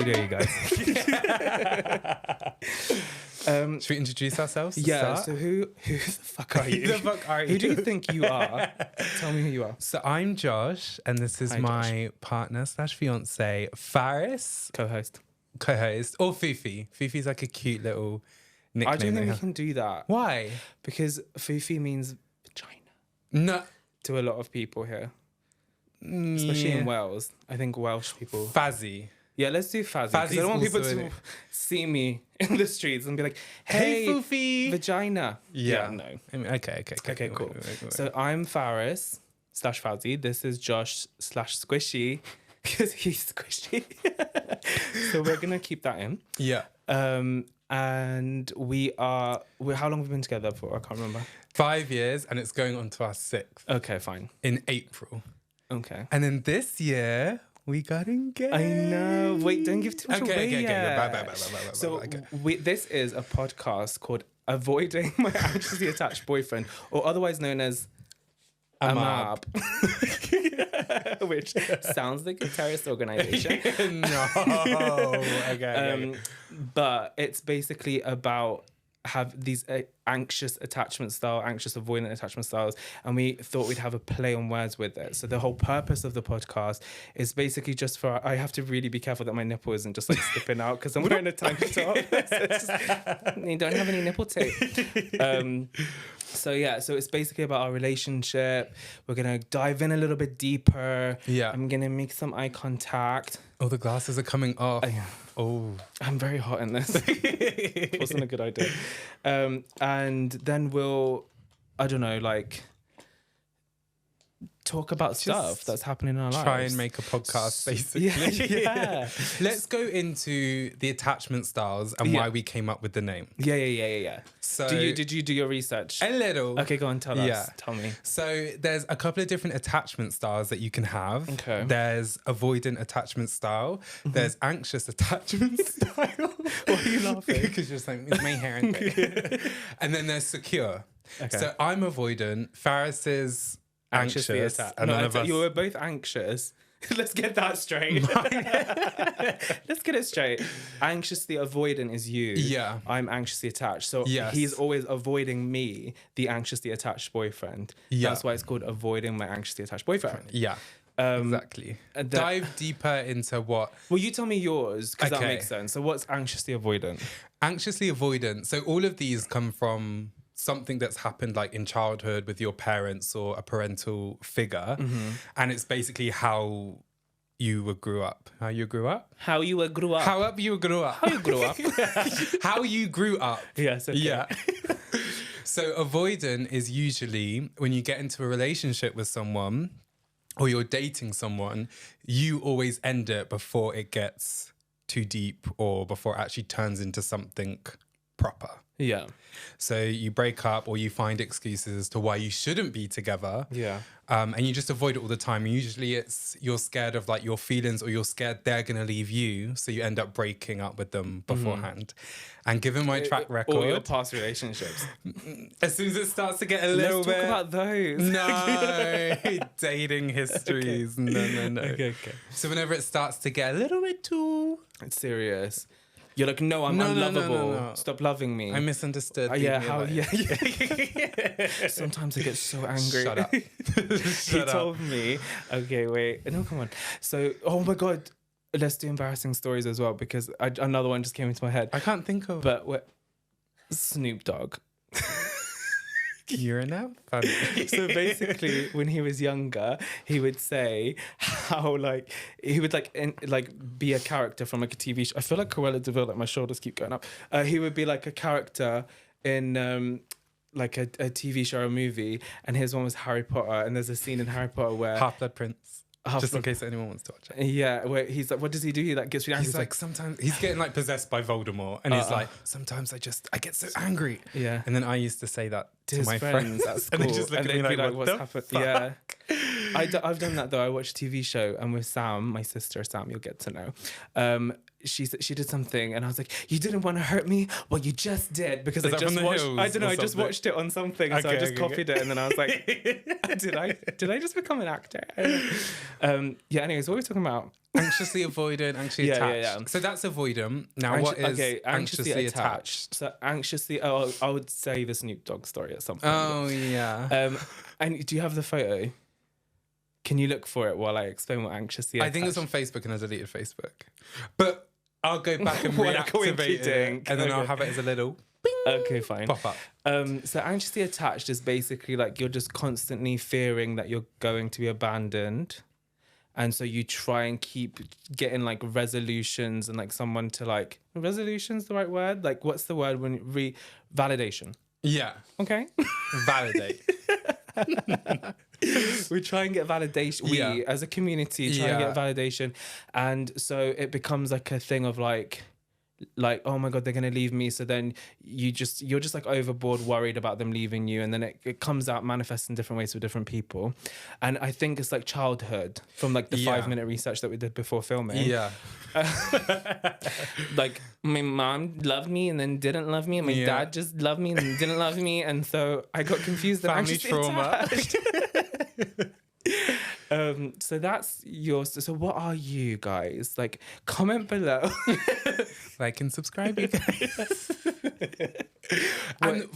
studio, you guys. Should we introduce ourselves? Yeah, so who the fuck are you? Who the fuck are Who do you? you think you are? Tell me who you are. So I'm Josh, and this is Hi, my partner / fiance, Faris, Co-host. co-host, or Fifi. Fifi's like a cute little nickname. I don't think they we have. can do that. Why? Because Fufi means vagina No. to a lot of people here. Especially in Wales. I think Welsh people. Fazzy. Yeah, let's do Fazzy. 'Cause Fazzy's I don't want people also in to it. see me in the streets and be like, Hey, hey, Fufi. vagina. Yeah. No. I mean, okay. Okay, cool. Wait. So I'm Faris / Fazzy. This is Josh / Squishy because he's squishy. So we're going to keep that in. Yeah. And we're how long have we been together for? I can't remember. 5 years, and it's going on to our 6th Okay, fine. in April. Okay. And then this year, we got engaged. I know. Wait, don't give too much away Okay. yet. Bye. So Okay. this is a podcast called Avoiding My Anxiously Attached Boyfriend, or otherwise known as Amaabf. Which sounds like a terrorist organization. No. Okay. But it's basically about have these anxious avoidant attachment styles, and we thought we'd have a play on words with it. So the whole purpose of the podcast is basically just for, I have to really be careful that my nipple isn't just like slipping out because I'm wearing a tank top. You don't have any nipple tape. So it's basically about our relationship. We're gonna dive in a little bit deeper. Yeah. I'm gonna make some eye contact. Oh, the glasses are coming off. Oh. I'm very hot in this. Wasn't a good idea. And then we'll, I don't know, like talk about stuff that's happening in our lives. Try and make a podcast, basically. Yeah. Let's go into the attachment styles and why we came up with the name. Yeah. So Did you do your research? a little. Okay, go on, tell us. Yeah. Tell me. So there's a couple of different attachment styles that you can have. Okay. There's avoidant attachment style. There's anxious attachment style. Why are you laughing? Because you're just like, it's my hair. And then there's secure. Okay. So I'm avoidant. Faris is anxious. And none of us... You were both anxious. Let's get that straight. Let's get it straight. Anxiously avoidant is you. Yeah. I'm anxiously attached. So Yes. he's always avoiding me, the anxiously attached boyfriend. Yeah. That's why it's called avoiding my anxiously attached boyfriend. Yeah. Exactly. Dive deeper into what... Well, you tell me yours, because that Okay. makes sense. So what's anxiously avoidant? Anxiously avoidant. So all of these come from something that's happened like in childhood with your parents or a parental figure. And it's basically how you grew up. How you grew up? How you grew up. How you grew up. How you grew up. How you grew up. Yes, okay. Yeah. So avoidant is usually when you get into a relationship with someone or you're dating someone, you always end it before it gets too deep or before it actually turns into something proper. Yeah. So you break up or you find excuses as to why you shouldn't be together. Yeah. And you just avoid it all the time. Usually it's you're scared of like your feelings or you're scared they're going to leave you. So you end up breaking up with them beforehand. And given my track record... All your past relationships. As soon as it starts to get a little Let's bit... talk about those. No, dating histories. Okay. No. Okay. So whenever it starts to get a little bit too... It's serious. You're like, no, I'm No, unlovable. no. Stop loving me. I misunderstood. Yeah, Leave me how? alone. Yeah. Sometimes I get so angry. Shut up. He told me. Okay, wait. No, come on. So, oh my God. Let's do embarrassing stories as well because another one just came into my head. I can't think of... But Snoop Dogg. You're now funny. So basically, when he was younger, he would say how he would be a character from like a TV show. I feel like Cruella de Vil, like my shoulders keep going up. He would be like a character in like a TV show or a movie, and his one was Harry Potter. And there's a scene in Harry Potter where Half-Blood Prince. Just in case anyone wants to watch it. Yeah, where he's like, what does he do? He like gets really angry. He's like, sometimes he's getting like possessed by Voldemort, and he's like, sometimes I get so angry. Yeah. And then I used to say that to his my friends at school, and they just look at me they'd like, be like, what what's the happened? fuck? Yeah. I've done that though. I watched a TV show, and with Sam, my sister Sam, you'll get to know. she did something, and I was like, "You didn't want to hurt me, well, you just did," because Is I that from just The watched. Hills I don't know. or I just something? watched it on something, so I just copied it, and then I was like, "Did I just become an actor?" Yeah. Anyways, what are we talking about? Anxiously avoidant, anxiously Yeah, attached. yeah, yeah. So that's avoidant. Now, what is anxiously attached? So anxiously. Oh, I would say the Snoop Dogg story at some point. Oh, yeah. And do you have the photo? Can you look for it while I explain what anxiously attached? I think it's on Facebook and I deleted Facebook. But I'll go back and What a reactivate it, coinkydink. and then I'll Okay. have it as a little Okay, fine. pop up. So anxiously attached is basically like you're just constantly fearing that you're going to be abandoned. And so you try and keep getting like resolutions and like someone to like, resolution's the right word? Like what's the word when validation? Yeah. Okay. Validate. We try and get validation. We as a community try and get validation. And so it becomes like a thing of like, oh my God, they're gonna leave me. So then you're just like overboard, worried about them leaving you, and then it comes out, manifests in different ways for different people. And I think it's like childhood from like the 5-minute research that we did before filming. Yeah. Like my mom loved me and then didn't love me, and my dad just loved me and didn't love me, and so I got confused. Family trauma. So that's yours. So what are you guys? Like, comment below. Like and subscribe, you guys. And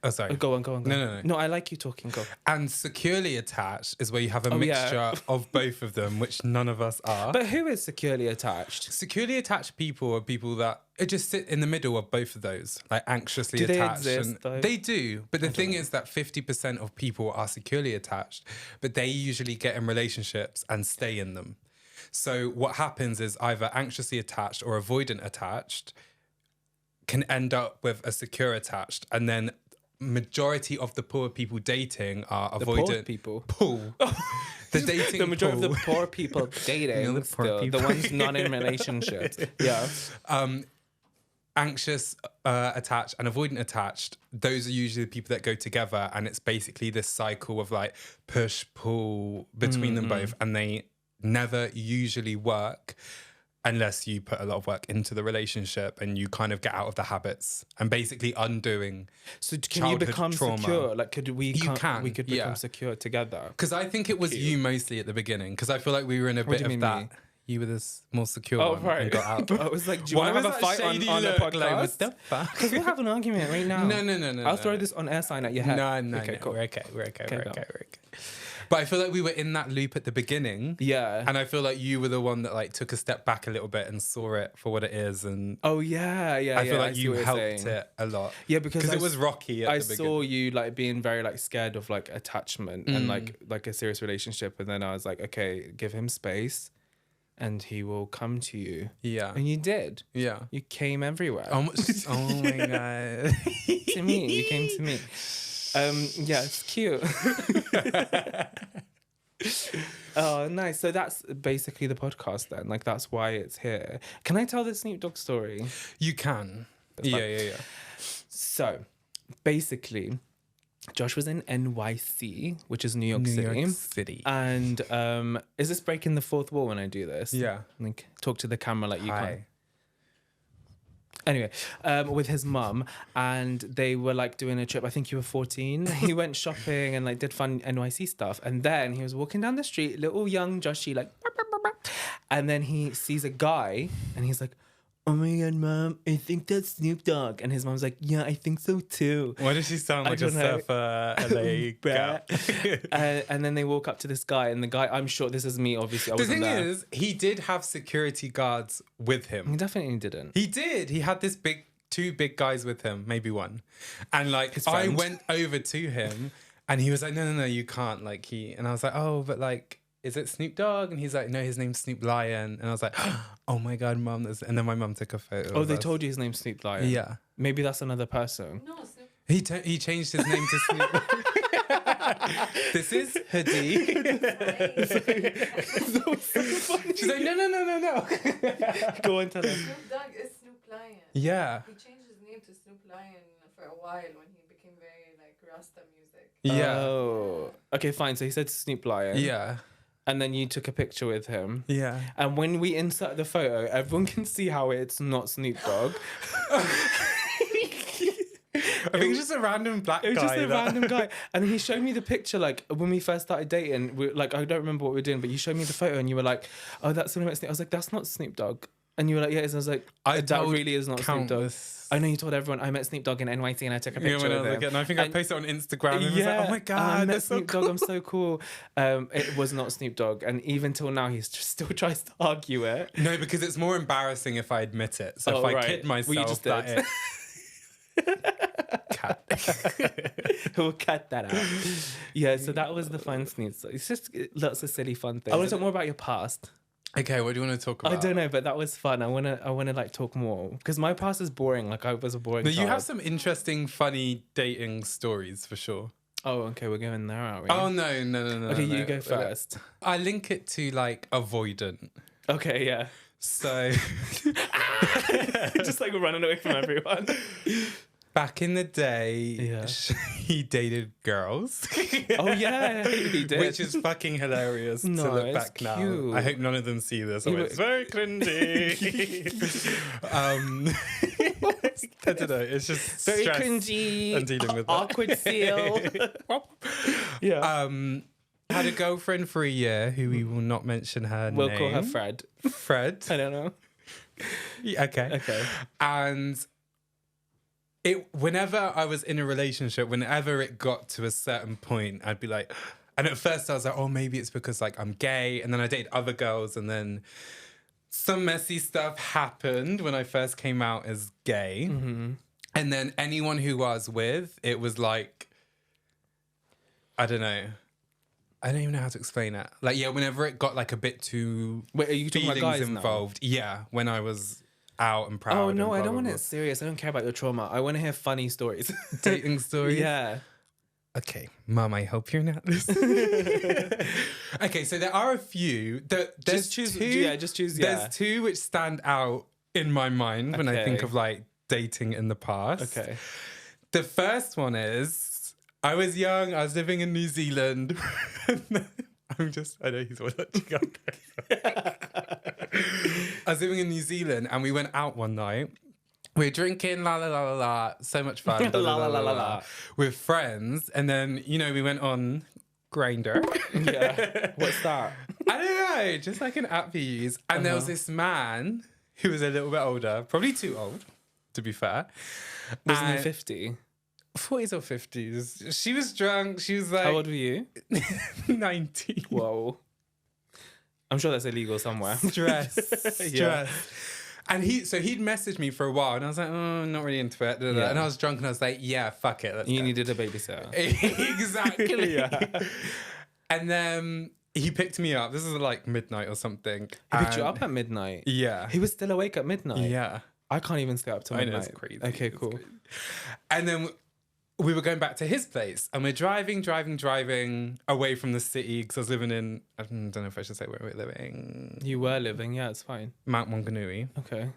sorry. Go on. No. No, I like you talking. Go. And securely attached is where you have a mixture of both of them, which none of us are. But who is securely attached? Securely attached people are people that just sit in the middle of both of those, like anxiously Do they attached. exist, though? They do, but the thing is that 50% of people are securely attached, but they usually get in relationships and stay in them. So what happens is either anxiously attached or avoidant attached can end up with a secure attached, and then majority of the poor people dating are avoidant poor people. Pool. The dating The majority pool. of the poor people dating, The poor still, people. the ones not in relationships. Yeah. Anxious attached and avoidant attached, those are usually the people that go together, and it's basically this cycle of like push pull between them both, and they never usually work unless you put a lot of work into the relationship and you kind of get out of the habits and basically undoing. So can you become trauma. secure? Like, could we? We could become yeah. secure together. Because I think it was you mostly at the beginning, because I feel like we were in a bit do you of mean that. me? You were this more secure Oh, one right. and got out. I was like, do you want to have a fight on a Like, what podcast? the fuck? Because we'll have an argument right now. No. I'll throw this on air sign at your head. No. Okay, cool. We're okay. We're go. okay. But I feel like we were in that loop at the beginning. Yeah. And I feel like you were the one that like took a step back a little bit and saw it for what it is. And Oh yeah. I feel like see you what you're helped saying. it a lot. Yeah, because it was rocky at I the beginning. saw you like being very like scared of like attachment and like a serious relationship, and then I was like, okay, give him space, and he will come to you. Yeah. And you did. Yeah. You came everywhere. Oh my God. To me, you came to me. Yeah, it's cute. Oh, nice. So that's basically the podcast then. Like that's why it's here. Can I tell the Snoop Dogg story? You can. That's fine. Yeah. So basically, Josh was in NYC, which is New York City. And is this breaking the fourth wall when I do this? Yeah. Like talk to the camera like you Hi. can. Anyway, with his mum, and they were like doing a trip. I think you were 14. He went shopping and like did fun NYC stuff. And then he was walking down the street, little young Joshy, like, and then he sees a guy and he's like, oh my God, Mom, I think that's Snoop Dogg. And his mom's like, yeah, I think so too. Why does she sound like a surfer LA girl? And then they walk up to this guy, and the guy, I'm sure this is me, obviously. I The wasn't thing there. is, he did have security guards with him. He definitely didn't. He did. He had this two big guys with him, maybe one. And like, His I friend. went over to him and he was like, no, you can't. Like and I was like, oh, but like, is it Snoop Dogg? And he's like, no, his name's Snoop Lion. And I was like, oh my God, Mum. And then my mum took a photo. Oh, of they us. told you his name's Snoop Lion? Yeah. Maybe that's another person. No, Snoop. He changed his name to Snoop. This is Hoodie. She's like, no. Go on, tell him. Snoop Dogg is Snoop Lion. Yeah. He changed his name to Snoop Lion for a while when he became very like Rasta music. Yeah. Oh. Okay, fine. So he said Snoop Lion. Yeah. and then you took a picture with him. Yeah. And when we insert the photo, everyone can see how it's not Snoop Dogg. I think it's just a random black guy. It was just a random guy. And he showed me the picture, like, when we first started dating. Like, I don't remember what we were doing, but you showed me the photo and you were like, oh, that's Snoop Dogg. I was like, that's not Snoop Dogg. And you were like, yeah. And I was like, that really is not Snoop Dogg. I know you told everyone I met Snoop Dogg in NYC and I took a picture with him. And I think I posted it on Instagram. And yeah, was like, oh my God, I met that's Snoop so Dogg. I'm so cool. It was not Snoop Dogg. And even till now, he still tries to argue it. No, because it's more embarrassing if I admit it. So if I kid myself, well, you just that did. Cut. We'll cut that out. Yeah, so that was the fun Snoop. It's just lots of silly fun things. I want to talk more about your past. Okay, what do you want to talk about? I don't know, but that was fun. I wanna like talk more because my past is boring. Like I was a boring. No, you child. have some interesting, funny dating stories for sure. Oh, okay, we're going there, aren't we? Oh no. Okay, no. you go first. I link it to like Avoidant. Okay, yeah. So just like running away from everyone. Back in the day, Yeah. he dated girls. Oh yeah, he did. Which is fucking hilarious to No, look it's back now. cute. I hope none of them see this. Or it's very cringy. I don't know. It's just very stress cringy. and dealing with that. Awkward seal. Yeah. Had a girlfriend for a year who we will not mention her name. We'll call her Fred. Fred. I don't know. Yeah, okay. And whenever I was in a relationship, whenever it got to a certain point, I'd be like, and at first I was like, oh, maybe it's because like I'm gay. And then I dated other girls and then some messy stuff happened when I first came out as gay. Mm-hmm. And then anyone who I was with, it was like, I don't know. I don't even know how to explain it. Like, yeah, whenever it got like a bit too Wait, are you talking about feelings guys involved. Yeah, when I was out and proud. Oh no, and I don't want blah, it serious. I don't care about your trauma. I want to hear funny stories. dating stories. Yeah. Okay, Mum, I hope you're not listening. Okay, so there are a few. There's Just choose. two. Yeah, just choose. Yeah. There's two which stand out in my mind when I think Okay. of like dating in the past. Okay. The first one is I was young. I was living in New Zealand. I know he's watching. I was living in New Zealand and we went out one night. We were drinking, la la la la la, so much fun, la la la la la, with friends. And then, you know, we went on Grindr. Yeah. What's that? I don't know, just like an app you use. And there was this man who was a little bit older, probably too old, to be fair. Wasn't he And- 50? 40s or 50s. She was drunk. She was like How old were you? 19. Whoa. I'm sure that's illegal somewhere. Stress. Yeah. And he'd messaged me for a while, and I was like, oh, not really into it. Yeah. And I was drunk, and I was like, yeah, fuck it. Let's You go. needed a babysitter. Exactly. Yeah. And then he picked me up. This is like midnight or something. He picked you And- up at midnight. Yeah. He was still awake at midnight. Yeah. I can't even stay up till I midnight. know, it's crazy. Okay, It's cool. crazy. And then we were going back to his place, and we're driving away from the city because I was living in, I don't know if I should say where we're living, You were living, yeah, it's fine. Mount Maunganui. Okay.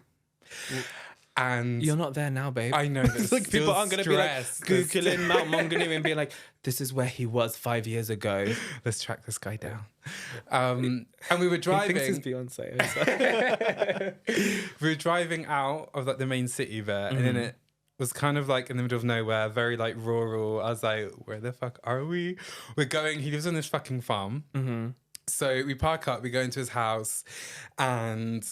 And You're not there now, babe. I know, but It's like people aren't going to be like There's Googling Mount Maunganui and be like, this is where he was 5 years ago. Let's track this guy down. And we were He driving. thinks he's Beyonce. We were driving out of like the main city there, and then it was kind of like in the middle of nowhere, very like rural. I was like, where the fuck are we? We're going. He lives on this fucking farm. So we park up. We go into his house, and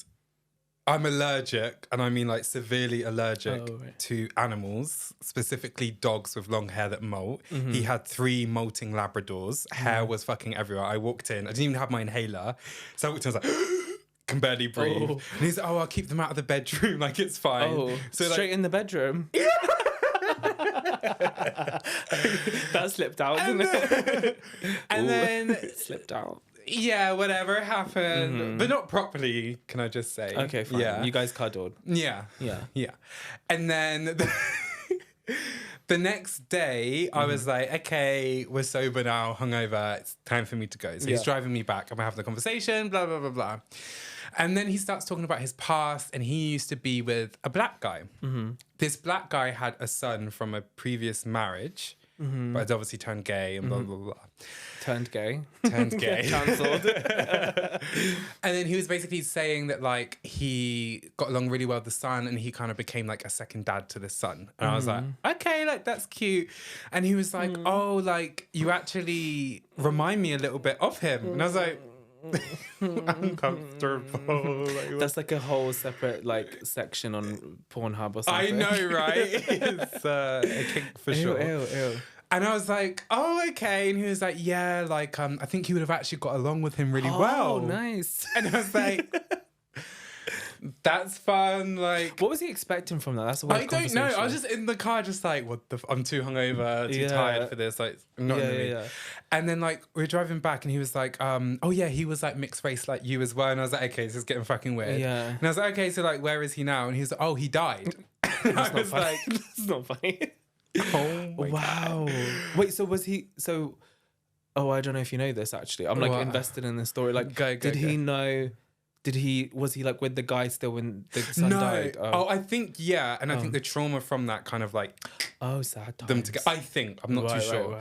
I'm allergic, and I mean like severely allergic right. to animals, specifically dogs with long hair that molt. He had 3 molting Labradors. Hair was fucking everywhere. I walked in. I didn't even have my inhaler. So I walked in, I was like, can barely breathe. Oh. And he's like, oh, I'll keep them out of the bedroom. Like, it's fine. Oh, So straight in the bedroom. That slipped out, didn't it? and Ooh. then, It slipped out. yeah, whatever happened. But not properly, can I just say. Okay, fine. Yeah. You guys cuddled. Yeah. Yeah. Yeah. And then the next day, I was like, okay, we're sober now, hungover. It's time for me to go. So he's Yeah. driving me back and we're having a conversation, blah, blah, blah, blah. And then he starts talking about his past, and he used to be with a black guy. This black guy had a son from a previous marriage. but I'd obviously turned gay and blah, blah, blah. Turned gay. Turned gay. Cancelled. And then he was basically saying that like he got along really well with the son and he kind of became like a second dad to the son. And I was like, okay, like that's cute. And he was like, oh, like you actually remind me a little bit of him. And I was like, uncomfortable. Like, That's like a whole separate like section on Pornhub or I something. know, right? It's a kink for sure. Ew. And I was like, oh, okay. And he was like, yeah, like, I think he would have actually got along with him really well. Oh, nice. And I was like, that's fun. Like, What was he expecting from that? That's a weird I don't know. I was conversation. just in the car, just like, I'm too hungover, too Yeah. tired for this. Like, not in the mood. Yeah. And then, like, we were driving back and he was like, oh, yeah, he was like mixed race like you as well. And I was like, okay, this is getting fucking weird. Yeah. And I was like, okay, so like, where is he now? And he was like, oh, he died. And I was like, That's not funny. oh, my God. Wow. Wait, so was he oh, I don't know if you know this actually. I'm like What? invested in this story. Like Go, did he know was he like with the guy still when the son died? Oh, I think, yeah. And I think the trauma from that kind of like Oh, sad times. them together. I think, I'm not too sure.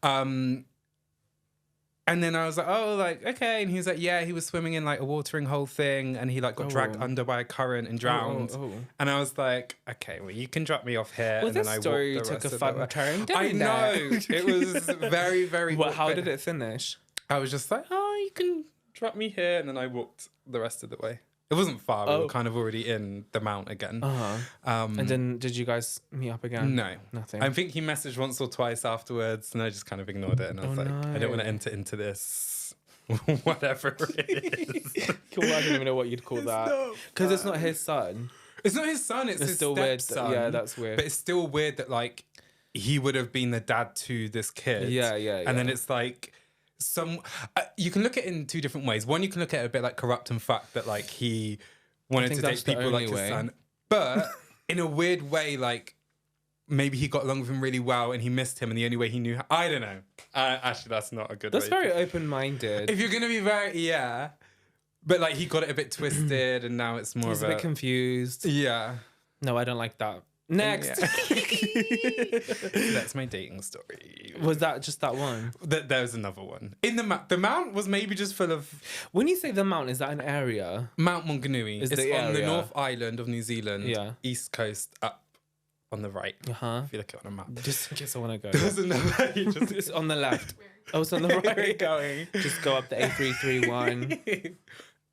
Right. And then I was like, oh, like, okay. And he was like, yeah, he was swimming in like a watering hole thing and he like got dragged Oh. under by a current and drowned. Oh. And I was like, okay, well, you can drop me off here. Well, and then this I story walked the took rest a of the way. fun turn, didn't I know. it? It was very, very Well, how awkward. did it finish? I was just like, oh, you can drop me here. And then I walked the rest of the way. It wasn't far. We were kind of already in the mount again. And then did you guys meet up again? No. Nothing. I think he messaged once or twice afterwards and I just kind of ignored it. And I was like, I don't want to no. enter into this, whatever it is. Cool, I don't even know what you'd call that. Because it's not his son. It's not his son, it's his still weird. stepson. Yeah, that's weird. But it's still weird that like he would have been the dad to this kid. Yeah. And then it's like you can look at it in two different ways. One, you can look at it a bit like corrupt and fucked that like he wanted think to that's date the people like only his way. son. But in a weird way, like maybe he got along with him really well and he missed him and the only way he knew how, I don't know. Actually, that's not a good That's way. very open-minded. If you're going to be very, but like he got it a bit twisted and now it's more He's of a bit confused. Yeah. No, I don't like that. Next. That's my dating story. Was that just that one? There's another one. In the mount was maybe just full of When you say the mount, is that an area? Mount Maunganui. Is It's the on the area. North Island of New Zealand. Yeah. East coast up on the right. Uh-huh. If you look at it on a map. Just in case I want to go. There's another. You just It's on the left. Oh, it's on the where we're right. going. Just go up the A331.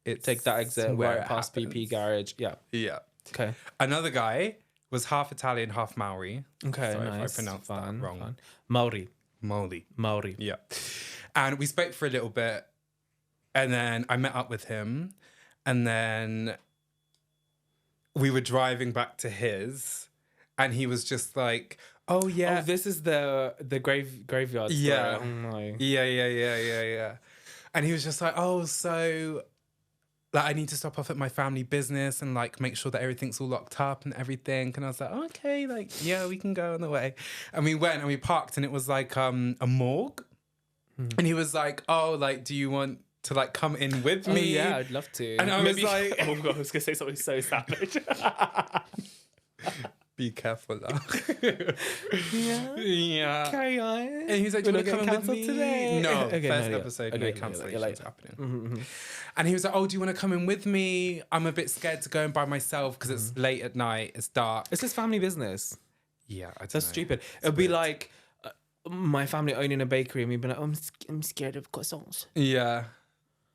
It's Take that exit where right it past happens. BP garage. Yeah. Yeah. Okay. Another guy was half Italian, half Maori. Okay. Sorry if I nice. pronounced that wrong. Fun. Maori. Maori. Yeah. And we spoke for a little bit and then I met up with him and then we were driving back to his and he was just like, oh yeah. Oh, this is the graveyard story. Yeah. Oh my. Yeah. And he was just like, oh, so like I need to stop off at my family business and like make sure that everything's all locked up and everything. And I was like, okay, like, yeah, we can go on the way. And we went and we parked and it was like a morgue. And he was like, oh, like, do you want to like come in with Oh, me? yeah, I'd love to. And I was like, oh god, I was gonna say something so savage. be careful. Yeah. Yeah. Carry on. And he's like, do We're you want to not come getting with me? cancelled today. No, Okay, first no, yeah. episode, Okay, no yeah, cancellations later. happening. And he was like, oh, do you want to come in with me? I'm a bit scared to go in by myself because it's late at night, it's dark. It's his family business. Yeah, I don't That's know. stupid. It'd be like my family owning a bakery and we'd be like, oh, I'm scared of croissants. Yeah.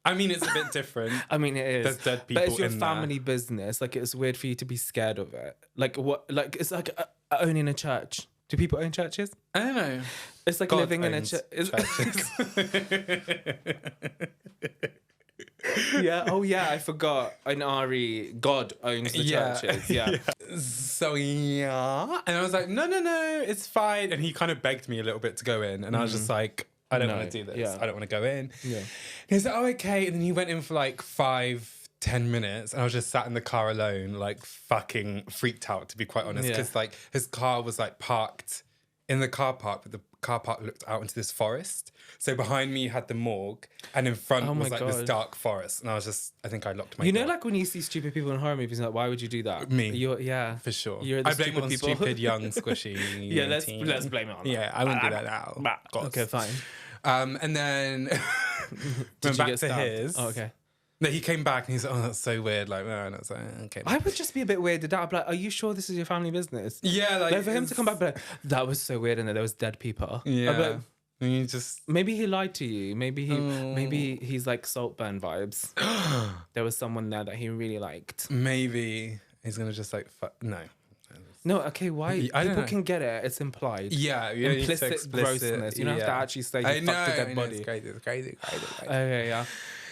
I mean, it's a bit different. I mean, it is. There's dead people but it's your in family business. Like, it's weird for you to be scared of it. Like, what? Like, it's like owning a church. Do people own churches? I don't know. It's like God living in a owns church. churches. Yeah. Oh, yeah. I forgot. In RE, God owns the churches. Yeah. So, yeah. And I was like, no, it's fine. And he kind of begged me a little bit to go in. And I was just like, I don't No, want to do this. yeah. I don't want to go in. Yeah. And he's like, oh, okay. And then he went in for like 5-10 minutes. And I was just sat in the car alone, like fucking freaked out, to be quite honest. Yeah. Because like his car was like parked in the car park, but the car park looked out into this forest. So behind me you had the morgue, and in front Oh my was like this God. dark forest. And I think I locked my You door. know, like when you see stupid people in horror movies, like, why would you do that? Me. Yeah. For sure. You're the I blame it on stupid people. stupid, young, squishy. Yeah, let's teen. blame it on that. Yeah, I wouldn't do that now. Gods. Okay, fine. And then Did went you back get to stabbed? his. Oh, okay. No, he came back and he's like, oh, that's so weird. Like, no, and I was like, okay. I would just be a bit weirded out. I'd be like, are you sure this is your family business? Yeah, like For him to come back, but that was so weird, and there was dead people. I'd be Yeah. like, And you just maybe he lied to you. Maybe he's like Saltburn vibes. There was someone there that he really liked. maybe he's gonna just like no. No, okay, why? I don't People know. can get it. It's implied. Yeah, you don't need to Implicit explicit, grossness. You don't have to yeah. actually say I you know, fucked a dead I know, body. It's crazy. Okay, yeah.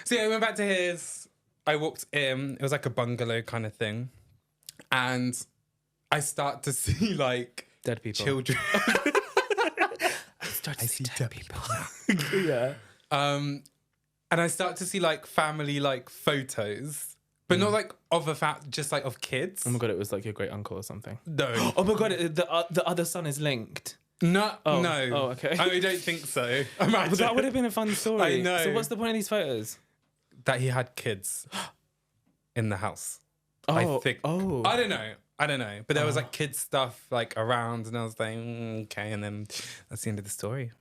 So yeah, we went back to his. I walked in. It was like a bungalow kind of thing, and I start to see like Dead people. children. Start to I see see dead dead people. Yeah. And I start to see like family like photos, but not like of just like of kids. Oh my god, it was like your great uncle or something. No, Oh my god, the other son is linked. no, Oh. no. Oh, okay. I don't think so. Imagine But that would have been a fun story. I know. So what's the point of these photos? that he had kids in the house. Oh, I think. Oh. I don't know. But there was like kids stuff like around, and I was like, okay. And then that's the end of the story.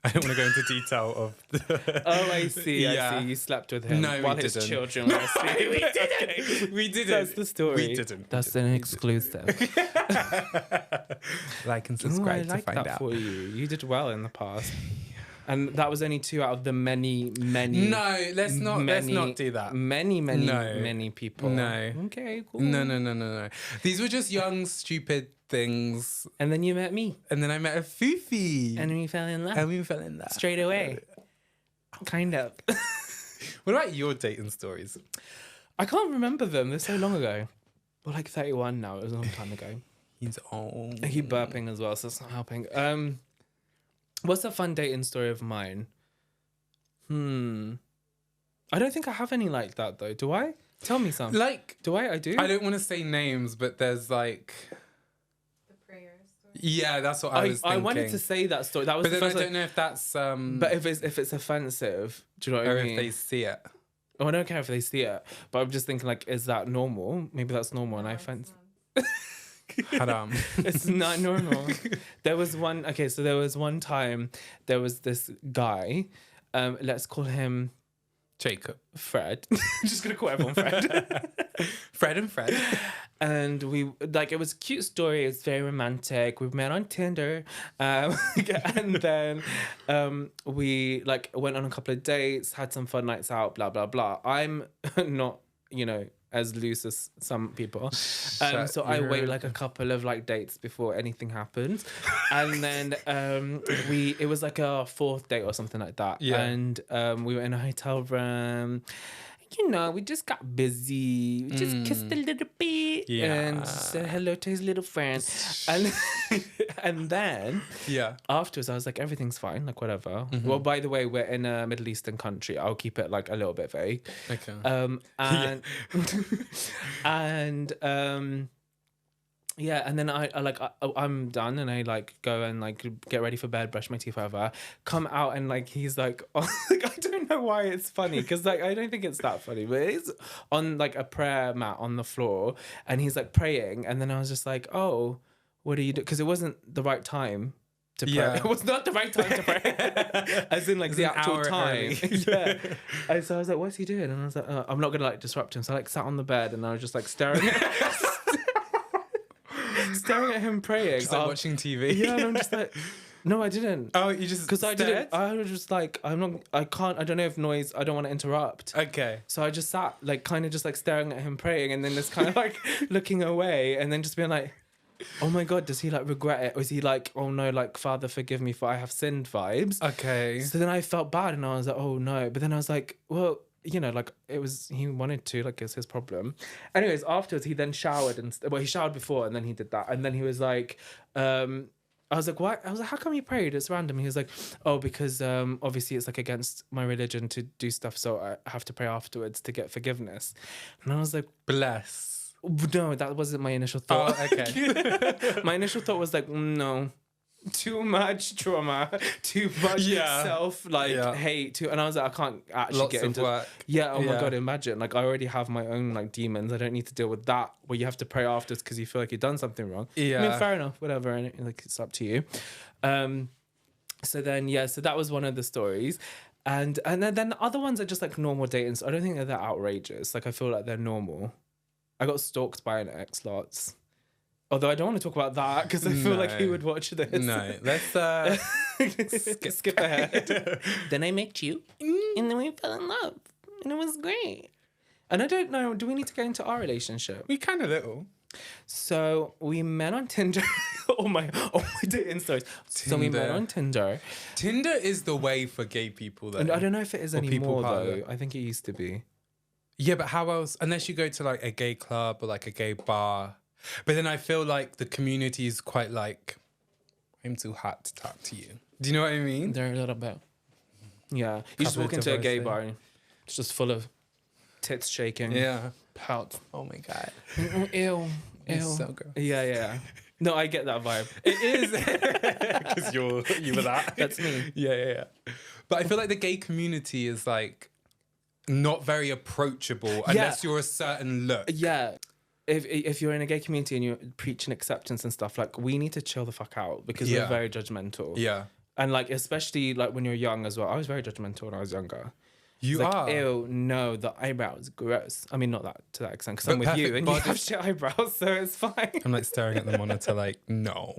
I don't want to go into detail of. Oh, I see. Yeah. I see. You slept with him No, while we his didn't. children were asleep. we didn't. We didn't. That's the story. We didn't. That's an exclusive. Like and Oh, I subscribe like to find that out. for you. You did well in the past. And that was only 2 out of the many. No, let's not do that. No. Many people. No. Okay, cool. No. These were just young, stupid things. And then you met me. And then I met a Fufi. And we fell in love. And we fell in love. Straight away. Kind of. What about your dating stories? I can't remember them. They're so long ago. We're like 31 now. It was a long time ago. He's old. I keep burping as well, so it's not helping. What's a fun dating story of mine? I don't think I have any like that though. Do I? Tell me some. Like, Do I? I do. I don't want to say names, but there's like, The prayers. yeah, that's what I was thinking. I wanted to say that story. That was but the then I first don't know if that's But if it's offensive, do you know what or I mean? if they see it. Oh, I don't care if they see it, but I'm just thinking like, is that normal? Maybe that's normal, and I offense. Haram. It's not normal. There was one time there was this guy, let's call him Jacob. Fred. I'm just gonna call everyone Fred. Fred and Fred. And we like, it was a cute story. It was very romantic. We met on Tinder, and then we like went on a couple of dates, had some fun nights out, blah blah blah. I'm not, as loose as some people, so I wait like a couple of like dates before anything happens, and then it was like a 4th date or something like that, Yeah. and we were in a hotel room. We just got busy. We just kissed a little bit and said hello to his little friend. And then Yeah. afterwards, I was like, everything's fine, like whatever. Well, by the way, we're in a Middle Eastern country. I'll keep it like a little bit vague. Okay. And then I'm done, and I like go and like get ready for bed, brush my teeth, whatever. Come out, and like he's like, I don't know why it's funny, because like I don't think it's that funny, but it's on like a prayer mat on the floor, and he's like praying, and then I was just like, oh, what are you doing? Because it wasn't the right time to pray. Yeah. It was not the right time to pray, as in like the an actual hour time. early. Yeah. And so I was like, what's he doing? And I was like, I'm not gonna like disrupt him. So I like sat on the bed, and I was just like staring at him praying. Just like watching TV. Yeah, and I'm just like, no, I didn't. Oh, you just Because I stared? didn't. I was just like, I don't know if noise, I don't want to interrupt. Okay. So I just sat, like, kind of just like staring at him praying, and then just kind of like looking away, and then just being like, oh my God, does he like regret it? Or is he like, oh no, like, Father, forgive me for I have sinned vibes? Okay. So then I felt bad, and I was like, oh no. But then I was like, well, like he wanted to, like, it's his problem. Anyways, afterwards he then showered he showered before, and then he did that, and then he was like, I was like, what? I was like, how come you prayed? It's random. He was like, oh, because obviously it's like against my religion to do stuff, so I have to pray afterwards to get forgiveness. And I was like, Bless. no, that wasn't my initial thought. Oh, okay. My initial thought was like, no. too much trauma, too much self hate, and I was like, I can't actually Lots get of into work. Yeah, oh my god, imagine, like, I already have my own like demons. I don't need to deal with that where you have to pray afterwards because you feel like you've done something wrong. I mean, fair enough, whatever, and like, it's up to you. So that was one of the stories. And then the other ones are just like normal dating. So I don't think they're that outrageous. Like, I feel like they're normal. I got stalked by an ex lots. Although I don't want to talk about that because I feel like he would watch this. No, let's skip ahead. Then I met you, and then we fell in love, and it was great. And I don't know, do we need to go into our relationship? We kind of little. So we met on Tinder. oh my dating stories. So we met on Tinder. Tinder is the way for gay people, though. And I don't know if it is anymore, though. Pilot. I think it used to be. Yeah, but how else? Unless you go to like a gay club or like a gay bar. But then I feel like the community is quite like, I'm too hot to talk to you. Do you know what I mean? They're a little bit. Yeah. You just walk into a gay bar and it's just full of tits shaking. Yeah. Pout. Oh my God. Ew. It's so gross. Yeah. No, I get that vibe. It is. Because you were that. That's me. Yeah. But I feel like the gay community is like not very approachable unless you're a certain look. Yeah. If you're in a gay community and you're preaching acceptance and stuff, like, we need to chill the fuck out because we're very judgmental. Yeah. And like, especially like when you're young as well. I was very judgmental when I was younger. You like, are. Ew, no, the eyebrows, gross. I mean, not that to that extent, because I'm with you and you have shit eyebrows, so it's fine. I'm like staring at the monitor, like, no.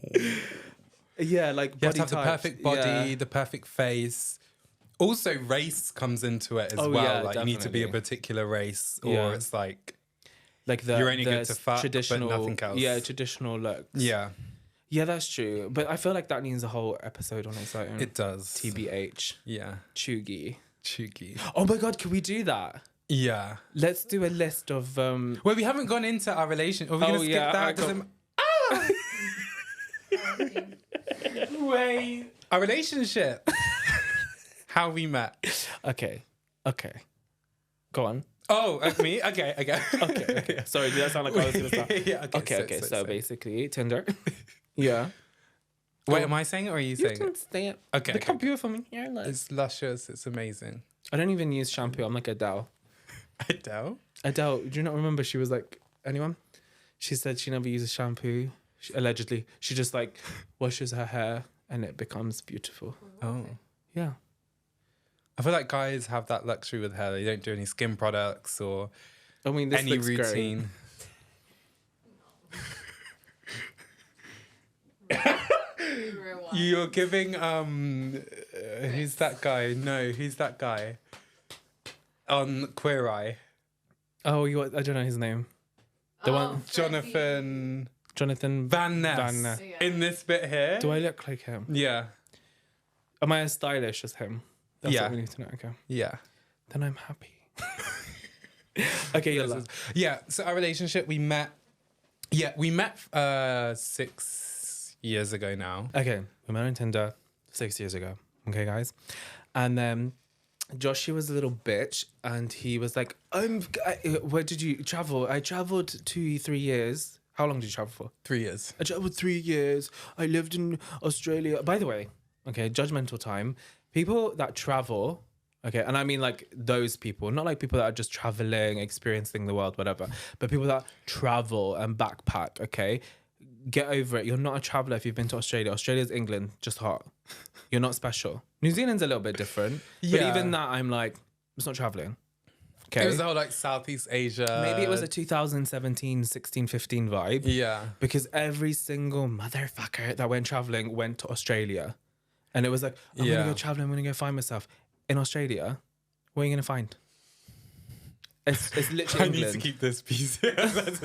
Yeah, like, you have to have the perfect body, the perfect face. Also, race comes into it as well. Yeah, like, you need to be a particular race, or it's like you're only good to fuck, traditional, but nothing else. Yeah, traditional looks. Yeah. Yeah, that's true. But I feel like that needs a whole episode on its own. It does. TBH. Yeah. Chuggy. Oh my God, can we do that? Yeah. Let's do a list of... Well, we haven't gone into our relationship. Are we going to skip that? Wait. Our relationship. How we met. Okay. Go on. Oh, me? Okay. Okay. Sorry, did that sound like I was going to start? Yeah, okay. So basically, Tinder. Yeah. Wait, am I saying it or are you saying it? Say it. Okay. Look how beautiful my hair looks. It's luscious. It's amazing. I don't even use shampoo. I'm like Adele. Adele, do you not remember? She was like, anyone? She said she never uses shampoo. Allegedly. She just like washes her hair and it becomes beautiful. Oh. Yeah. I feel like guys have that luxury with hair. They don't do any skin products or any routine. You're giving who's that guy? No, who's that guy? On Queer Eye. Oh, I don't know his name. The one Jonathan Van Ness. In this bit here. Do I look like him? Yeah. Am I as stylish as him? That's what we need to know. Okay. Yeah. Then I'm happy. Okay, yeah. So our relationship, we met 6 years ago now. Okay, we met on Tinder 6 years ago. Okay, guys, and then Joshie was a little bitch, and he was like, where did you travel? I traveled 2-3 years. How long did you travel for? 3 years. I traveled 3 years. I lived in Australia. By the way, okay, judgmental time. People that travel, okay, and I mean like those people, not like people that are just traveling, experiencing the world, whatever, but people that travel and backpack, okay? Get over it. You're not a traveler if you've been to Australia. Australia's England, just hot. You're not special. New Zealand's a little bit different. Yeah. But even that, I'm like, it's not traveling. Okay. It was the whole like Southeast Asia. Maybe it was a 2017, 16, 15 vibe. Yeah. Because every single motherfucker that went traveling went to Australia. And it was like, I'm going to go traveling, I'm going to go find myself. In Australia, what are you going to find? It's literally England. I need to keep this piece. It's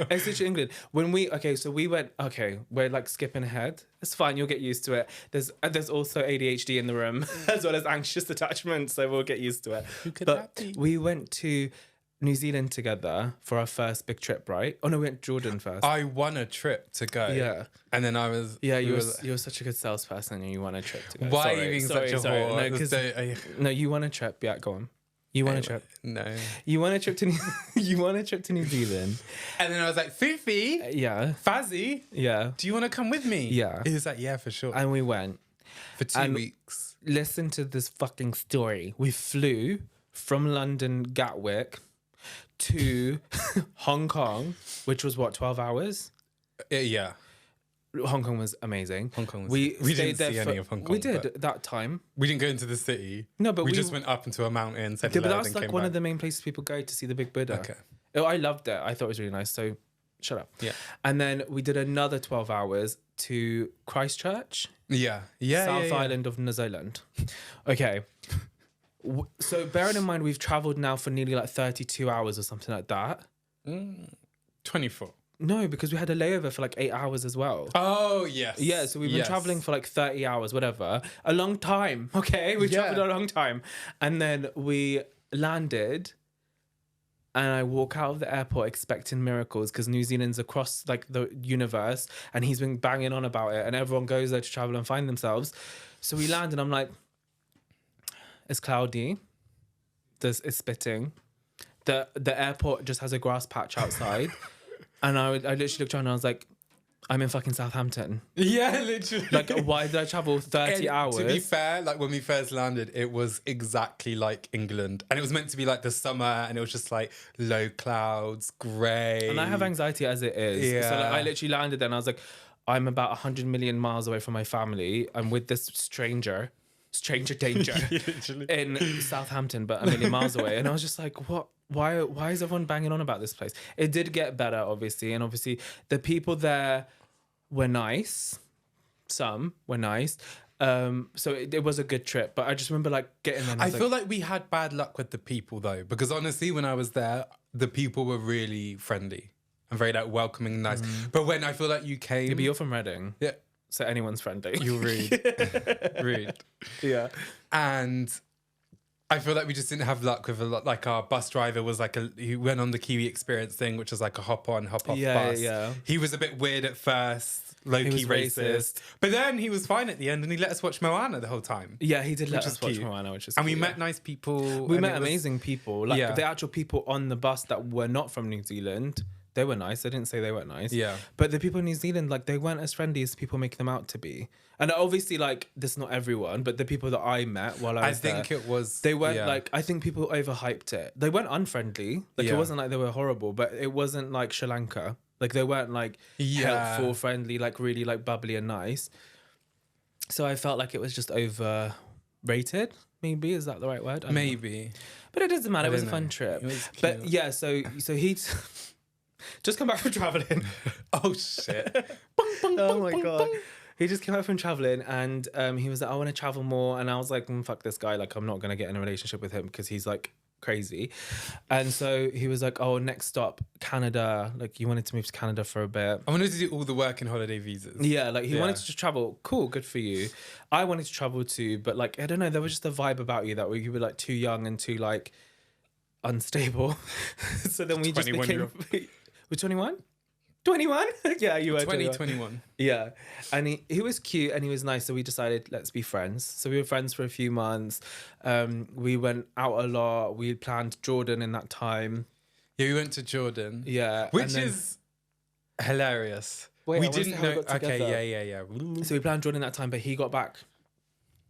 literally England. When we went, we're like skipping ahead. It's fine, you'll get used to it. There's also ADHD in the room, as well as anxious attachment, so we'll get used to it. Who could that be? We went to New Zealand together for our first big trip, right? Oh no, we went to Jordan first. I won a trip to go. Yeah. And then I was... Yeah, you were such a good salesperson and you won a trip to go. Why are you being such a whore? No, you won a trip. Yeah, go on. You want a trip? No. You want a trip to you want a trip to New Zealand? And then I was like, Fifi, Yeah. Fazzy, Yeah. do you want to come with me? Yeah. He was like, yeah, for sure. And we went. For 2 weeks. Listen to this fucking story. We flew from London Gatwick to Hong Kong, which was what, 12 hours? Yeah. Hong Kong was amazing. Hong Kong was... We didn't stayed there see any of Hong Kong. We did but that time. We didn't go into the city. No, but we just went up into a mountain, said Yeah, but hello, that's then like came one back. of the main places people go to see the Big Buddha. Okay. Oh, I loved it. I thought it was really nice. So shut up. Yeah. And then we did another 12 hours to Christchurch, Yeah. South Island of New Zealand. Okay. So bearing in mind, we've traveled now for nearly like 32 hours or something like that. 24. No, because we had a layover for like 8 hours as well. Oh, yes. Yeah, so we've been traveling for like 30 hours, whatever. A long time, okay? We traveled a long time. And then we landed and I walk out of the airport expecting miracles because New Zealand's across like the universe and he's been banging on about it and everyone goes there to travel and find themselves. So we land and I'm like, it's cloudy. It's spitting. The airport just has a grass patch outside. And I literally looked around and I was like, I'm in fucking Southampton. Yeah, literally. Like, why did I travel 30 hours? To be fair, like when we first landed, it was exactly like England. And it was meant to be like the summer and it was just like low clouds, grey. And I have anxiety as it is. Yeah. So like, I literally landed there and I was like, I'm about 100 million miles away from my family. I'm with this stranger danger in Southampton, but a million miles away. And I was just like, what? Why is everyone banging on about this place? It did get better, obviously. And obviously the people there were nice. Some were nice. So it was a good trip. But I just remember like getting there and I feel like we had bad luck with the people though, because honestly, when I was there, the people were really friendly and very like welcoming and nice. But when I feel like you came... Yeah, but you're from Reading. Yeah. So anyone's friendly. You're rude. Rude. Yeah. And I feel like we just didn't have luck with a lot. Like our bus driver was like he went on the Kiwi Experience thing, which was like a hop on, hop off bus. Yeah. He was a bit weird at first, low key was racist. But then he was fine at the end and he let us watch Moana the whole time. Yeah, he did let Which us is watch cute. Moana, which is And we cute, met nice people. We and met it was- amazing people. Like Yeah. the actual people on the bus that were not from New Zealand, they were nice. I didn't say they weren't nice. Yeah. But the people in New Zealand, like they weren't as friendly as people make them out to be. And obviously, like this is not everyone, but the people that I met while I was think there, it was... they weren't yeah. like, I think people overhyped it. They weren't unfriendly. Like it Yeah. wasn't like they were horrible, but it wasn't like Sri Lanka. Like they weren't like Yeah. helpful, friendly, like really like bubbly and nice. So I felt like it was just overrated. Maybe is that the right word? I don't know. Maybe. But it doesn't matter. It was a don't fun know. trip. It was But cute. yeah, so he'd just come back from traveling. Oh, shit. Oh my god. He just came back from traveling and he was like, I want to travel more. And I was like, fuck this guy. Like, I'm not going to get in a relationship with him because he's like crazy. And so he was like, oh, next stop, Canada. Like, you wanted to move to Canada for a bit. I wanted to do all the work and holiday visas. Yeah, like he Yeah. wanted to just travel. Cool, good for you. I wanted to travel too, but like, I don't know, there was just a vibe about you that you were like too young and too like unstable. So then we just 21 became... We're 21? 21? Yeah, you were 21. 2021. Yeah. And he was cute and he was nice. So we decided, let's be friends. So we were friends for a few months. We went out a lot. We planned Jordan in that time. Yeah, we went to Jordan. Yeah. Which and then- is hilarious. Wait, I we wanna didn't say how we know. got Okay, together. yeah. So we planned Jordan that time, but he got back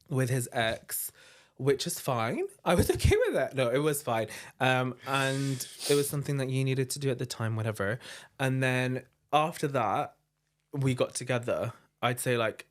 with his ex, which is fine. I was okay with that. No, it was fine. And it was something that you needed to do at the time, whatever. And then after that, we got together. I'd say like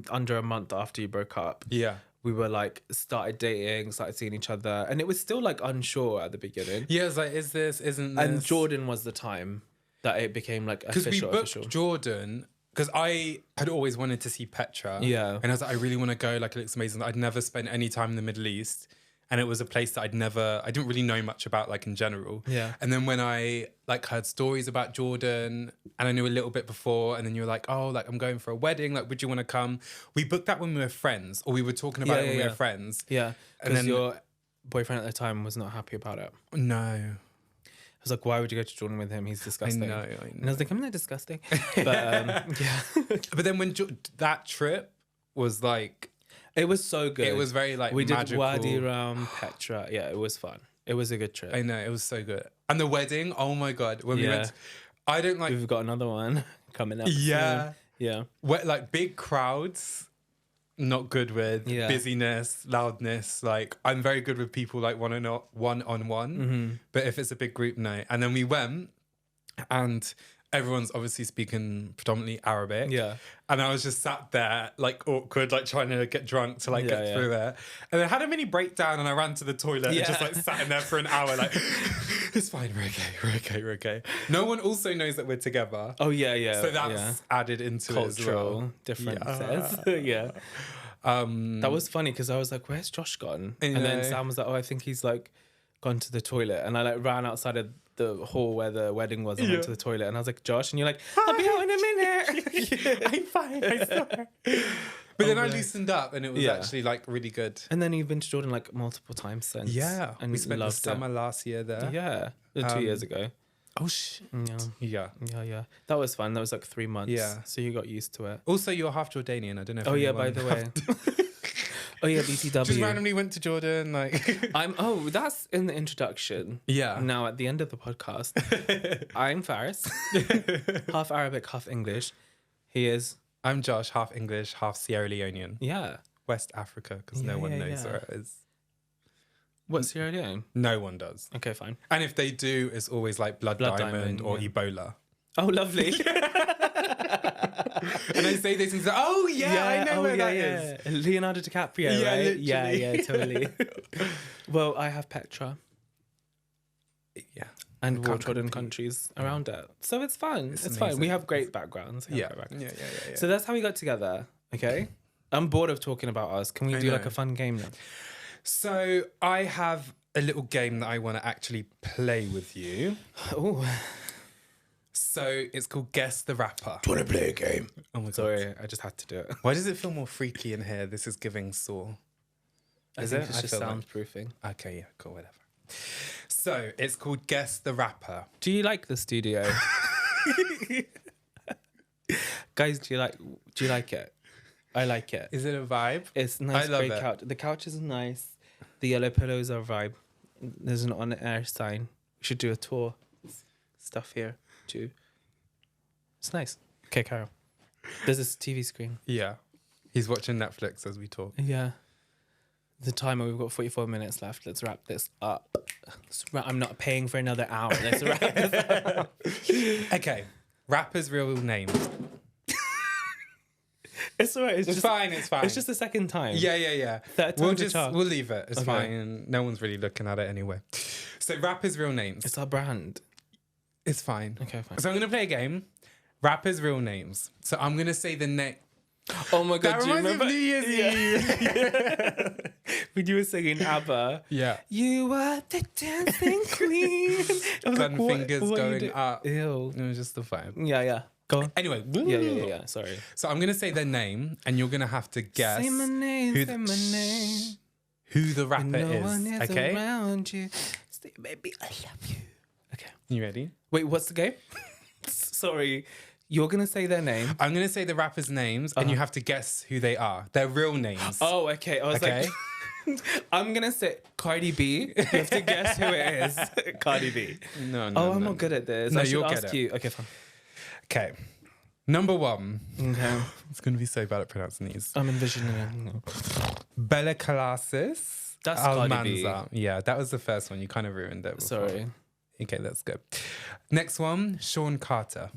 under a month after you broke up. Yeah. We were like started dating, started seeing each other. And it was still like unsure at the beginning. Yeah, it's like, is this, isn't this? And Jordan was the time that it became like Because we official. booked Jordan, because I had always wanted to see Petra. Yeah. And I was like, I really want to go. Like, it looks amazing. I'd never spent any time in the Middle East. And it was a place that I didn't really know much about, like, in general. Yeah. And then when I, like, heard stories about Jordan, and I knew a little bit before, and then you were like, oh, like, I'm going for a wedding. Like, would you want to come? We booked that when we were friends, or we were talking about it when we were friends. Yeah. And Because then- your boyfriend at the time was not happy about it. No. I was like, why would you go to Jordan with him? He's disgusting. I know. And I was like, I'm not disgusting. But yeah. But then when that trip was, like... It was so good. It was very, like, we magical. did Wadi Ram, Petra. Yeah, it was fun. It was a good trip. I know, it was so good. And the wedding, oh my God. When we Yeah. went, I don't like, We've got another one coming up. yeah, soon. Yeah. like big crowds, not good with Yeah. busyness, loudness. Like I'm very good with people like one on one, Mm-hmm. but if it's a big group night, and then we went, and everyone's obviously speaking predominantly Arabic. Yeah. And I was just sat there like awkward, like trying to get drunk to like Yeah, get yeah. through it. And I had a mini breakdown and I ran to the toilet and just like sat in there for an hour like, it's fine, we're okay. No one also knows that we're together. Oh yeah, yeah. So that's added into it as cultural well. differences. Yeah. That was funny because I was like, "Where's Josh gone?" And then know. Sam was like, "Oh, I think he's like gone to the toilet." And I like ran outside of the hall where the wedding was and went to the toilet. And I was like, "Josh," and you're like, "I'll be out in a minute." I'm fine, I swear. But then I loosened up and it was actually like really good. And then you've been to Jordan like multiple times since. Yeah. and We spent the loved summer last year there. it. Yeah, 2 years ago. Oh, shit. Yeah, Yeah. yeah. That was fun. That was like 3 months. Yeah. So you got used to it. Also, you're half Jordanian. I don't know if Oh yeah, by anyone- the way. Oh yeah, BTW. Just randomly went to Jordan, like. That's in the introduction. Yeah. Now at the end of the podcast, I'm Faris, half Arabic, half English. He is, I'm Josh, half English, half Sierra Leonean. yeah. West Africa, because no Yeah, one yeah, knows yeah. where it is. What's Sierra Leone? No one does. Okay, fine. And if they do, it's always like Blood Diamond or yeah. Ebola. Oh, lovely. And I say these things like, oh yeah, I know where that is. Leonardo DiCaprio, Yeah, right? Yeah, literally. totally. Well, I have Petra Yeah. and war Can't trodden compete. countries around it. So it's fun. It's fine. amazing. We have great backgrounds. Yeah. Yeah. So that's how we got together, okay? I'm bored of talking about us. Can we I do like know. a fun game now? So I have a little game that I want to actually play with you. Oh, So it's called Guess the Rapper. want to play a game? Oh my God. Sorry, I just had to do it. Why does it feel more freaky in here? This is giving sore. Is I it? think it's I just feel like- soundproofing. Okay, yeah, cool, whatever. So it's called Guess the Rapper. Do you like the studio? Guys, do you like it? I like it. Is it a vibe? It's nice, I love great it. couch. The couch is nice. The yellow pillows are a vibe. There's an on-air sign. We should do a tour. Stuff here too. It's nice. Okay, Carol. There's this TV screen. Yeah. He's watching Netflix as we talk. Yeah. The timer, we've got 44 minutes left. Let's wrap this up. I'm not paying for another hour. Let's wrap this up. Okay. Rapper's real name. It's all right. It's fine. It's just the second time. Yeah. Third We'll time's a just charm. we'll leave it. It's Okay. fine. No one's really looking at it anyway. So rappers' real names. It's our brand. It's fine. Okay, fine. So I'm gonna play a game. Rappers' real names. So I'm gonna say the name. Oh my God, That do you reminds me remember? of New Year's Eve. When you were singing ABBA. Yeah. You are the dancing queen. I was Gun fingers what are you going do- up. Ew. It was just the vibe. Yeah. Go on. Anyway. Yeah. Sorry. So I'm gonna say their name, and you're gonna have to guess Say my name, who say my name. who the rapper No one is. is Okay. around you. Say, baby, I love you. Okay. You ready? Wait, what's the game? Sorry. You're going to say their name. I'm gonna say the rappers' names, and you have to guess who they are. Their real names. Oh, okay. I was Okay. like, I'm going to say Cardi B. You have to guess who it is. Cardi B. No. Oh, I'm not good at this. No, I should you'll ask get it. you. Okay, fine. Okay. Number one. Okay. It's gonna be so bad at pronouncing these. I'm envisioning it. Bella Calasis. That's Cardi B. Almanza. Yeah, that was the first one. You kind of ruined it. before. Sorry. Okay, that's good. Next one, Sean Carter.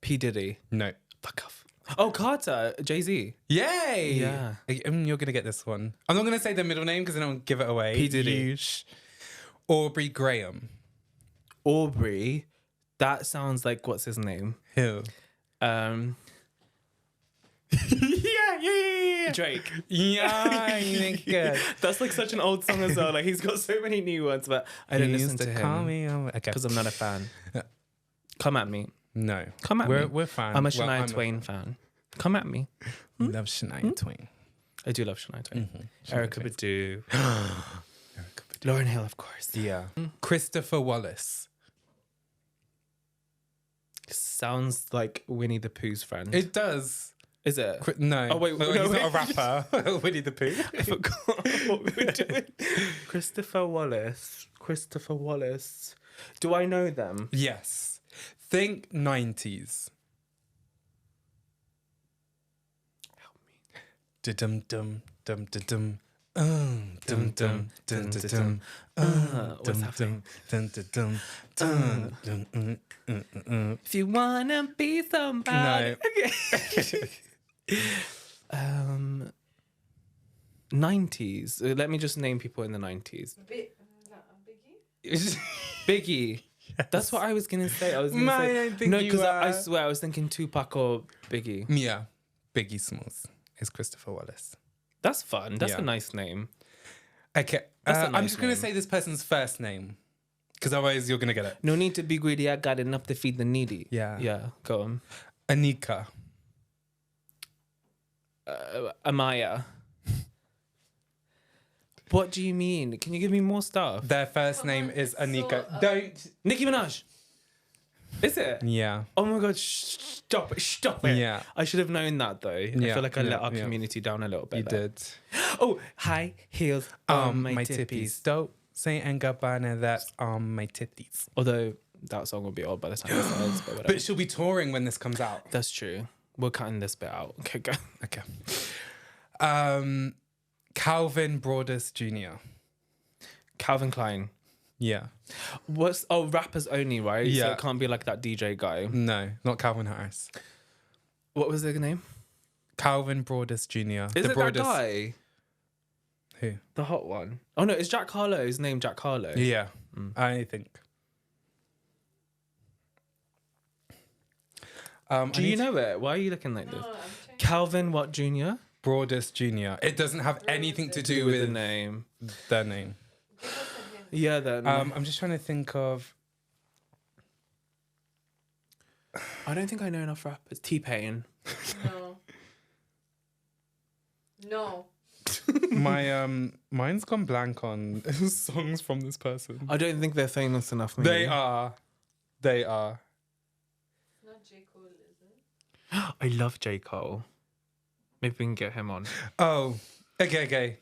P. Diddy. No. Fuck off. Oh, Carter. Jay-Z. Yay! Yeah. You're gonna get this one. I'm not gonna say the middle name because I don't give it away. P. Diddy. You Aubrey Graham. Aubrey. That sounds like, what's his name? Who? Um, yeah. Drake. Yeah, you think good. That's like such an old song as well. Like he's got so many new ones, but I don't He listen used to call him me on- Okay. because I'm not a fan. Come at me. No. Come at me. We're fans. I'm a Shania Twain fan. Come at me. Love Shania Twain. I do love Shania Twain. Shania Erica Twain. Badu. Lauryn Hill, of course. Yeah. Christopher Wallace. Sounds like Winnie the Pooh's friend. It does. Is it? No. Oh, wait, no, no, he's wait. not a rapper. Winnie the Pooh. I forgot what we were doing. Christopher Wallace. Christopher Wallace. Do I know them? Yes. Think 90s. Help me. Dum dum dum dum. Dum dum dum dum dum. What's happening? Dum. If you wanna be somebody. No. Okay. 90s. Let me just name people in the 90s. Biggie? Biggie. That's what I was gonna say. I was gonna Man, say I think no, you because I are. swear I was thinking Tupac or Biggie. Yeah. Biggie Smalls is Christopher Wallace. That's fun. That's Yeah. a nice name. Okay. That's a I'm nice just going to name. say this person's first name because otherwise you're going to get it. No need to be greedy. I got enough to feed the needy. Yeah. Yeah. Go on. Anika. Amaya. What do you mean? Can you give me more stuff? Their first name is Anika. Don't. Nicki Minaj. Is it? Yeah. Oh my god! Stop it! Stop it! Yeah. I should have known that though. I Yeah, feel like I yeah, let our yeah. community down a little bit. You there. did. Oh, high heels on my tippies. Don't say and Gabbana, that's on my titties. Although that song will be old by the time this ends, but whatever. But she'll be touring when this comes out. That's true. We're cutting this bit out. Okay, go. Okay. Calvin Broadus Jr. Calvin Klein. Yeah. What's rappers only, right? So Yeah. it can't be like that DJ guy. No, not Calvin Harris. What was their name? Calvin Broadus Jr. Is it Broadus. that guy? Who? The hot one. Oh no, it's Jack Harlow. His name Jack Harlow. Yeah, I think. Do you know it? Why are you looking like this? No, I'm changing. Calvin what Jr.? Broadus Jr. It doesn't have anything to do the with name. their name. Yeah, then. I'm just trying to think of. I don't think I know enough rappers. T-Pain. No. No. Mine's gone blank on songs from this person. I don't think they're famous enough. Maybe. They are. Not J. Cole, is it? I love J. Cole. Maybe we can get him on. Oh, okay.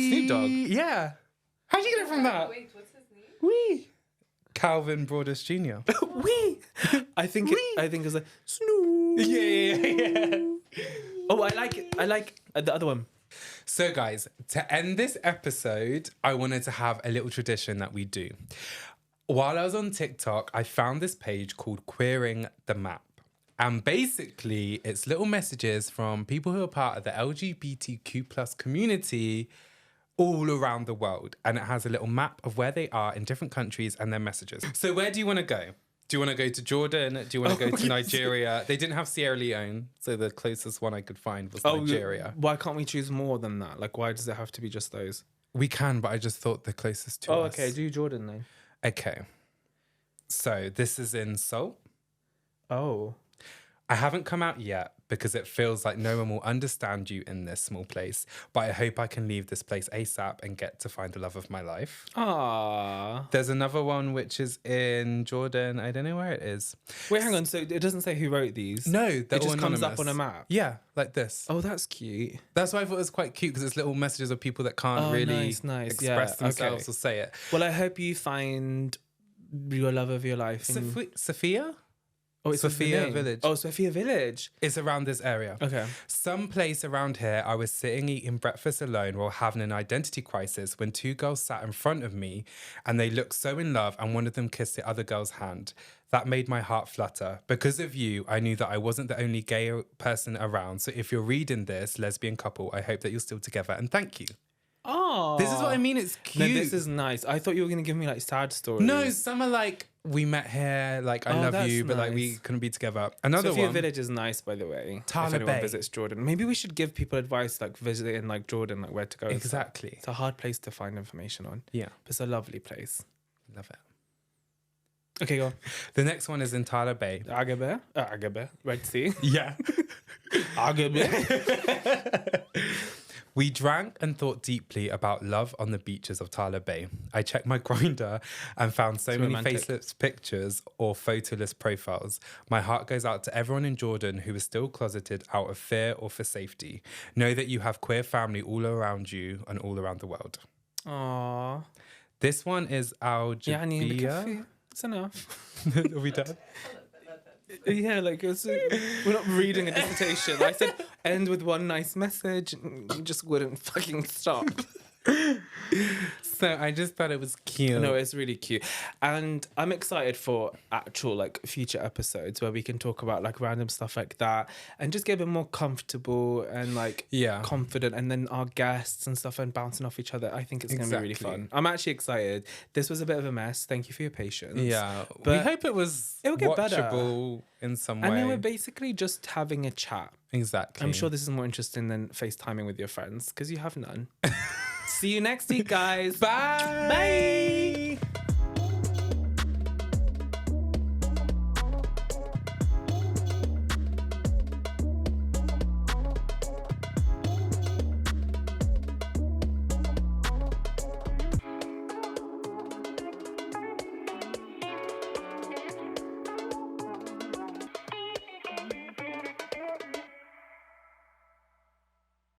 Snoop Dogg. Yeah. How'd you get it from that? Wait, what's his name? Wee. Calvin Broadus Jr. Wee. I think it's like Snoop. Yeah. Oh, I like it. I like the other one. So, guys, to end this episode, I wanted to have a little tradition that we do. While I was on TikTok, I found this page called Queering the Map. And basically, it's little messages from people who are part of the LGBTQ plus community all around the world. And it has a little map of where they are in different countries and their messages. So where do you want to go? Do you want to go to Jordan? Do you want to go to Nigeria? They didn't have Sierra Leone, so the closest one I could find was Nigeria. Why can't we choose more than that? Like, why does it have to be just those? We can, but I just thought the closest to us. Oh, okay. Do Jordan then. Okay. So this is in Seoul. Oh. I haven't come out yet because it feels like no one will understand you in this small place. But I hope I can leave this place ASAP and get to find the love of my life. Ah. There's another one which is in Jordan. I don't know where it is. Wait, hang on. So it doesn't say who wrote these? No, It they're just all comes up anonymous. on a map. Yeah, like this. Oh, that's cute. That's why I thought it was quite cute because it's little messages of people that can't Oh, really nice. express Yeah, themselves okay. or say it. Well, I hope you find your love of your life. Sophia? Oh, it's Sophia the name. Village. Oh, Sophia Village. It's around this area. Okay. Some place around here, I was sitting eating breakfast alone while having an identity crisis when two girls sat in front of me and they looked so in love and one of them kissed the other girl's hand. That made my heart flutter. Because of you, I knew that I wasn't the only gay person around. So if you're reading this, lesbian couple, I hope that you're still together and thank you. Oh. This is what I mean. It's cute. No, this is nice. I thought you were going to give me like sad stories. No, some are like, we met here, like, I Oh, love that's you, but like, we nice. couldn't be together. Another Sophia one. Village is nice, by the way. Tyler if anyone Bay. visits Jordan. Maybe we should give people advice like visiting like Jordan, like where to go. and stuff. Exactly. It's a hard place to find information on. Yeah, But it's a lovely place. love it. Okay, go on. The next one is in Tyler Bay. Agabe. Red Sea. Yeah. Agabe. We drank and thought deeply about love on the beaches of Tyler Bay. I checked my Grindr and found so many romantic. faceless pictures or photoless profiles. My heart goes out to everyone in Jordan who is still closeted out of fear or for safety. Know that you have queer family all around you and all around the world. Aww. This one is يعني Algebia. بكفي. It's enough. Are we done? Yeah, like we're not reading a dissertation. I said end with one nice message, and you just wouldn't fucking stop. So I just thought it was cute. No, it's really cute, and I'm excited for actual like future episodes where we can talk about like random stuff like that and just get a bit more comfortable and like confident, and then our guests and stuff and bouncing off each other. I think it's gonna be really fun. I'm actually excited. This was a bit of a mess. Thank you for your patience. Yeah, but we hope it will get watchable in some way. And then we're basically just having a chat. Exactly. I'm sure this is more interesting than FaceTiming with your friends because you have none. See you next week, guys. Bye. Bye.